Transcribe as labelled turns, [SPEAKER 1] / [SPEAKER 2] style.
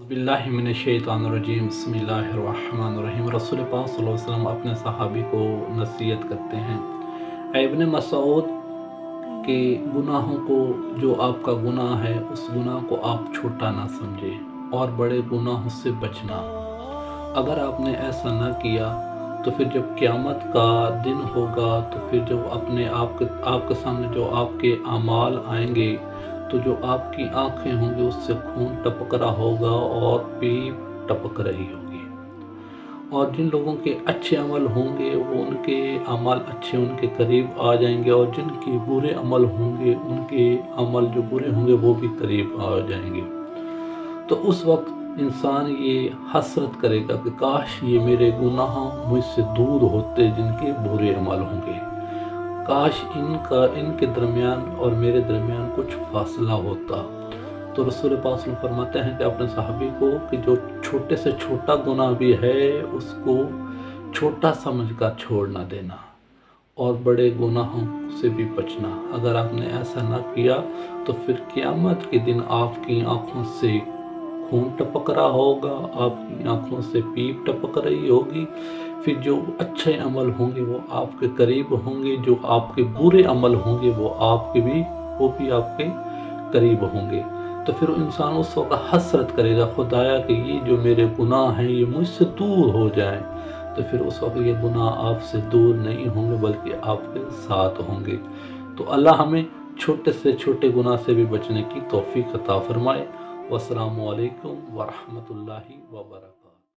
[SPEAKER 1] बिस्मिल्लाहिमिनश्शैतानिर्रजीम बिस्मिल्लाहिर्रहमानिर्रहीम। रसूल पाक सल्लल्लाहु अलैहि वसल्लम अपने सहाबी को नसीहत करते हैं, इब्न मसऊद के गुनाहों को, जो आपका गुनाह है उस गुनाह को आप छोटा ना समझें और बड़े गुनाहों से बचना। अगर आपने ऐसा ना किया तो फिर जब क़यामत का दिन होगा तो फिर जब आपके सामने जो आपके अमाल आएंगे तो जो आपकी आंखें होंगी उससे खून टपक रहा होगा और पीप टपक रही होगी। और जिन लोगों के अच्छे अमल होंगे वो उनके अमल अच्छे उनके करीब आ जाएंगे, और जिनके बुरे अमल होंगे उनके अमल जो बुरे होंगे वो भी करीब आ जाएंगे। तो उस वक्त इंसान ये हसरत करेगा कि काश ये मेरे गुनाह मुझसे दूर होते जिनके बुरे अमल होंगे, काश इनके दरमियान और मेरे दरमियान कुछ फासला होता। तो रसूल पाक फरमाते हैं कि अपने सहाबी को कि जो छोटे से छोटा गुनाह भी है उसको छोटा समझ कर छोड़ ना देना और बड़े गुनाहों से भी बचना। अगर आपने ऐसा ना किया तो फिर क़यामत के दिन आपकी आंखों से खून टपक रहा होगा, आपकी आंखों से पीप टपक रही होगी। फिर जो अच्छे अमल होंगे वो आपके करीब होंगे, जो आपके बुरे अमल होंगे वो भी आपके करीब होंगे। तो फिर इंसान उस वक्त हसरत करेगा, खुदाया कि ये जो मेरे गुनाह हैं ये मुझसे दूर हो जाएं। तो फिर उस वक्त ये गुनाह आपसे दूर नहीं होंगे बल्कि आपके साथ होंगे। तो अल्लाह हमें छोटे से छोटे गुनाह से भी बचने की तौफीक अता फरमाए। वस्सलामु अलैकुम वरहमतुल्लाहि वबरकातुहू।